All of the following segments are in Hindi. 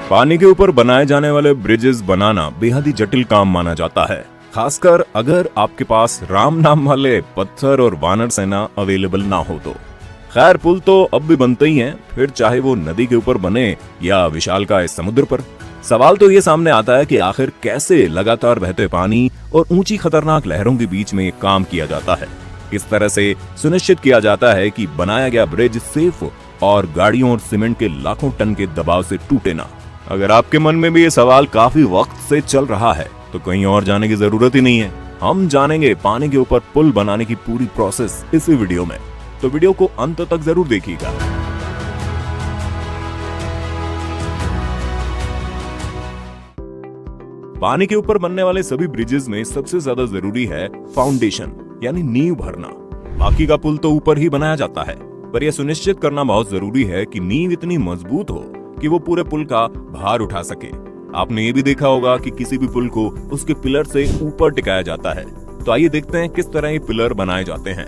पानी के ऊपर बनाए जाने वाले ब्रिजेस बनाना बेहद ही जटिल काम माना जाता है, खासकर अगर आपके पास राम नाम वाले पत्थर और वानर सेना अवेलेबल ना हो तो। खैर, पुल तो अब भी बनते ही हैं, फिर चाहे वो नदी के ऊपर बने या विशालकाय समुद्र पर। सवाल तो ये सामने आता है कि आखिर कैसे लगातार बहते पानी और ऊंची खतरनाक लहरों के बीच में काम किया जाता है। किस तरह से सुनिश्चित किया जाता है कि बनाया गया ब्रिज सेफ और गाड़ियों और सीमेंट के लाखों टन के दबाव से टूटे ना। अगर आपके मन में भी ये सवाल काफी वक्त से चल रहा है तो कहीं और जाने की जरूरत ही नहीं है। हम जानेंगे पानी के ऊपर पुल बनाने की पूरी प्रोसेस इस वीडियो में, तो वीडियो को अंत तक जरूर देखिएगा। पानी के ऊपर बनने वाले सभी ब्रिजेस में सबसे ज्यादा जरूरी है फाउंडेशन, यानी नींव भरना। बाकी का पुल तो ऊपर ही बनाया जाता है, पर यह सुनिश्चित करना बहुत जरूरी है कि नींव इतनी मजबूत हो कि वो पूरे पुल का भार उठा सके। आपने ये भी देखा होगा कि किसी भी पुल को उसके पिलर से ऊपर टिकाया जाता है। तो आइए देखते हैं किस तरह ये पिलर बनाए जाते हैं।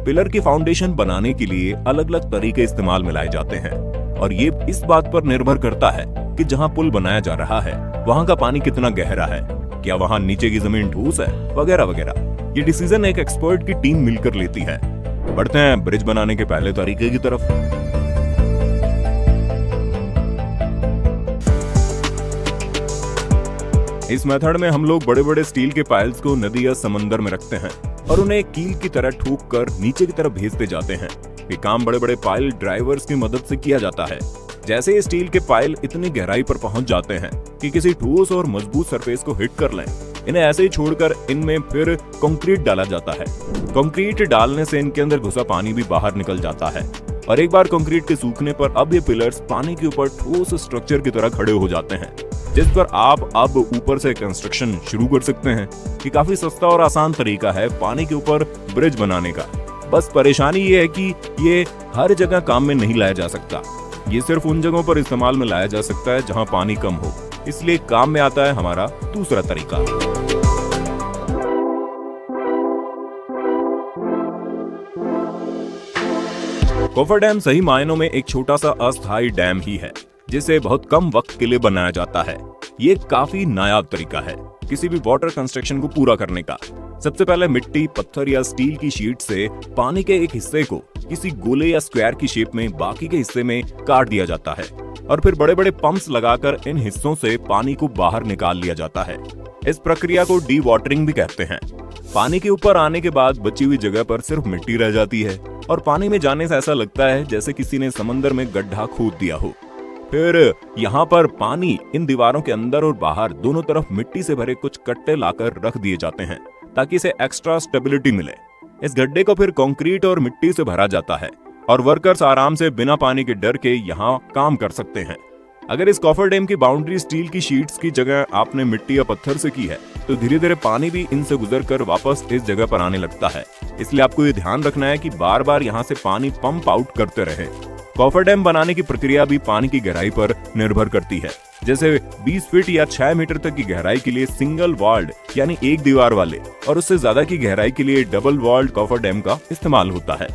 पिलर की फाउंडेशन बनाने के लिए अलग अलग तरीके इस्तेमाल में लाए जाते हैं, और ये इस बात पर निर्भर करता है कि जहां पुल बनाया जा रहा है वहां का पानी कितना गहरा है, क्या वहां नीचे की जमीन ठोस है, वगैरह वगैरह। ये डिसीजन एक एक्सपर्ट की टीम मिलकर लेती है। बढ़ते हैं ब्रिज बनाने के पहले तरीके की तरफ। इस मेथड में हम लोग बड़े बड़े स्टील के पाइल्स को नदी या समंदर में रखते हैं और उन्हें एक कील की तरह ठोक कर नीचे की तरफ भेजते जाते हैं। ये काम बड़े बड़े पाइल ड्राइवर्स की मदद से किया जाता है। जैसे स्टील के पाइल इतनी गहराई पर पहुंच जाते हैं कि किसी ठोस और मजबूत सरफेस को हिट कर लें, इन्हें ऐसे ही छोड़कर इनमें फिर कंक्रीट डाला जाता है। कंक्रीट डालने से इनके अंदर घुसा पानी भी बाहर निकल जाता है, और एक बार कंक्रीट के सूखने पर अब ये पिलर्स पानी के ऊपर ठोस स्ट्रक्चर की तरह खड़े हो जाते हैं, जिस पर आप अब ऊपर से कंस्ट्रक्शन शुरू कर सकते हैं। कि काफी सस्ता और आसान तरीका है पानी के ऊपर ब्रिज बनाने का। बस परेशानी ये है कि ये हर जगह काम में नहीं लाया जा सकता। ये सिर्फ उन जगहों पर इस्तेमाल में लाया जा सकता है जहां पानी कम हो, इसलिए काम में आता है हमारा दूसरा तरीका। कोफर डैम सही मायनों में एक छोटा सा अस्थायी डैम ही है, जिसे बहुत कम वक्त के लिए बनाया जाता है। ये काफी नायाब तरीका है किसी भी वाटर कंस्ट्रक्शन को पूरा करने का। सबसे पहले मिट्टी, पत्थर या स्टील की शीट से पानी के एक हिस्से को किसी गोले या स्क्वायर की शेप में बाकी के हिस्से में काट दिया जाता है, और फिर बड़े बड़े पंप्स लगाकर इन हिस्सों से पानी को बाहर निकाल लिया जाता है। इस प्रक्रिया को डी वाटरिंग भी कहते हैं। पानी के ऊपर आने के बाद बची हुई जगह पर सिर्फ मिट्टी रह जाती है, और पानी में जाने से ऐसा लगता है जैसे किसी ने समंदर में गड्ढा खोद दिया हो। फिर यहाँ पर पानी इन दीवारों के अंदर और बाहर दोनों तरफ मिट्टी से भरे कुछ कट्टे लाकर रख दिए जाते हैं, ताकि इसे एक्स्ट्रा स्टेबिलिटी मिले। इस गड्ढे को फिर कंक्रीट और मिट्टी से भरा जाता है, और वर्कर्स आराम से बिना पानी के डर के यहाँ काम कर सकते हैं। अगर इस कॉफर डैम की बाउंड्री स्टील की शीट्स की जगह आपने मिट्टी या पत्थर से की है, तो धीरे धीरे पानी भी इनसे गुजरकर वापस इस जगह पर आने लगता है। इसलिए आपको ये ध्यान रखना है कि बार बार यहाँ से पानी पंप आउट करते रहे। कॉफर डैम बनाने की प्रक्रिया भी पानी की गहराई पर निर्भर करती है। जैसे 20 फीट या 6 मीटर तक की गहराई के लिए सिंगल वॉल्ड यानी एक दीवार वाले, और उससे ज्यादा की गहराई के लिए डबल वॉल्ड कॉफर डैम का इस्तेमाल होता है।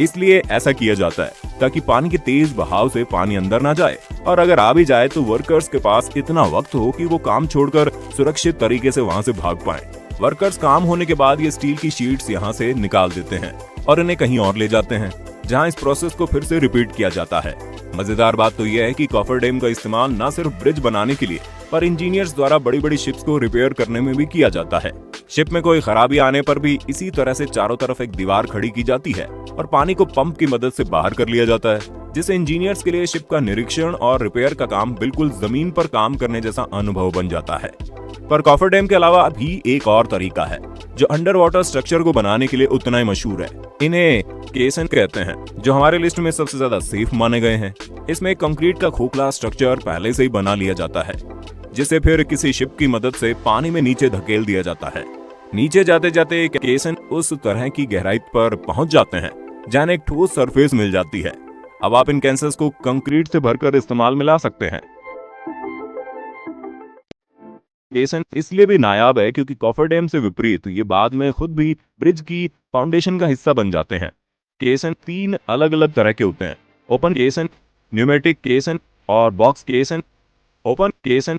इसलिए ऐसा किया जाता है ताकि पानी के तेज बहाव से पानी अंदर ना जाए, और अगर आ भी जाए तो वर्कर्स के पास इतना वक्त हो कि वो काम छोड़कर सुरक्षित तरीके से वहां से भाग पाए। वर्कर्स काम होने के बाद ये स्टील की शीट्स यहाँ से निकाल देते हैं और इन्हें कहीं और ले जाते हैं, जहां इस प्रोसेस को फिर से रिपीट किया जाता है। मजेदार बात तो यह है कि कॉफर डैम का इस्तेमाल न सिर्फ ब्रिज बनाने के लिए, पर इंजीनियर्स द्वारा बड़ी बड़ी शिप्स को रिपेयर करने में भी किया जाता है। शिप में कोई खराबी आने पर भी इसी तरह से चारों तरफ एक दीवार खड़ी की जाती है और पानी को पंप की मदद से बाहर कर लिया जाता है, जिससे इंजीनियर्स के लिए शिप का निरीक्षण और रिपेयर का काम बिल्कुल जमीन पर काम करने जैसा अनुभव बन जाता है। पर कॉफर डैम के अलावा भी एक और तरीका है जो अंडर वाटर स्ट्रक्चर को बनाने के लिए उतना ही मशहूर है। इन्हें केसन कहते हैं, जो हमारे लिस्ट में सबसे ज्यादा सेफ माने गए हैं। इसमें कंक्रीट का खोखला स्ट्रक्चर पहले से ही बना लिया जाता है, जिसे फिर किसी शिप की मदद से पानी में नीचे धकेल दिया जाता है। नीचे जाते जाते केसन उस तरह की गहराई पर पहुंच जाते हैं जहां एक ठोस सरफेस मिल जाती है। अब आप इन कैंसर्स को कंक्रीट से भरकर इस्तेमाल में ला सकते हैं। केसन इसलिए भी नायाब है क्योंकि कॉफर डैम से विपरीत ये बाद में खुद भी ब्रिज की फाउंडेशन का हिस्सा बन जाते हैं। केसन 3 अलग अलग तरह के होते हैं। ओपन केसन, न्यूमेटिक केसन और बॉक्स केसन। ओपन केसन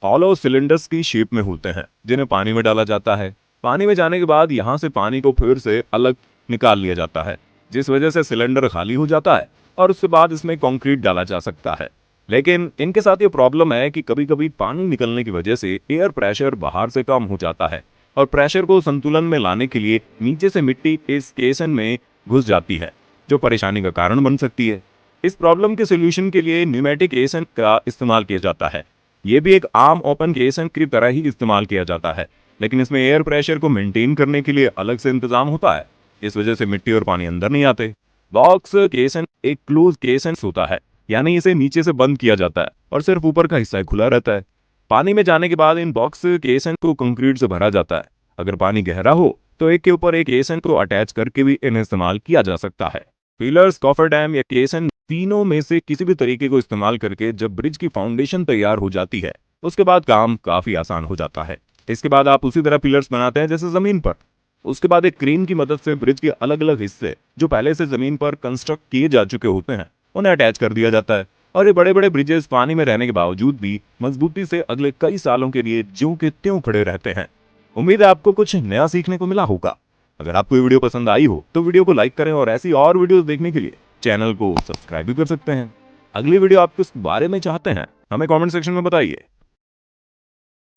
हॉलो सिलेंडर्स की शेप में होते हैं जिन्हें पानी में डाला जाता है। पानी में जाने के बाद यहाँ से पानी को फिर से अलग निकाल लिया जाता है, जिस वजह से सिलेंडर खाली हो जाता है और उसके बाद इसमें कंक्रीट डाला जा सकता है। लेकिन इनके साथ ये प्रॉब्लम है कि कभी कभी पानी निकलने की वजह से एयर प्रेशर बाहर से कम हो जाता है और प्रेशर को संतुलन में लाने के लिए नीचे से मिट्टी इस केसन में घुस जाती है, जो परेशानी का कारण बन सकती है। इस प्रॉब्लम के सोल्यूशन के लिए न्यूमेटिक केसन का इस्तेमाल किया जाता है। ये भी एक आम ओपन केसन की तरह ही इस्तेमाल किया जाता है, लेकिन इसमें एयर प्रेशर को मेंटेन करने के लिए अलग से इंतजाम होता है। इस वजह से मिट्टी और पानी अंदर नहीं आते। बॉक्स केसन एक क्लोज केसन होता है, यानी इसे नीचे से बंद किया जाता है और सिर्फ ऊपर का हिस्सा खुला रहता है। पानी में जाने के बाद इन बॉक्स केसन को कंक्रीट से भरा जाता है। अगर पानी गहरा हो तो एक के ऊपर एक केसन को अटैच करके भी इन्हें इस्तेमाल किया जा सकता है। पिलर्स, कॉफरडैम या केसन तीनों में से किसी भी तरीके को इस्तेमाल करके जब ब्रिज की फाउंडेशन तैयार हो जाती है, उसके बाद काम काफी आसान हो जाता है। इसके बाद आप उसी तरह पिलर्स बनाते हैं जैसे जमीन पर। उसके बाद एक क्रेन की मदद से ब्रिज के अलग अलग हिस्से जो पहले से जमीन पर कंस्ट्रक्ट किए जा चुके होते हैं उन्हें अटैच कर दिया जाता है। और ये बड़े बड़े ब्रिजेस पानी में रहने के बावजूद भी मजबूती से अगले कई सालों के लिए ज्यों के त्यों खड़े रहते हैं। उम्मीद है आपको कुछ नया सीखने को मिला होगा। अगर आपको ये वीडियो पसंद आई हो तो वीडियो को लाइक करें और ऐसी और वीडियोस देखने के लिए चैनल को सब्सक्राइब भी कर सकते हैं। अगली वीडियो आप किस बारे में चाहते हैं हमें कमेंट सेक्शन में बताइए।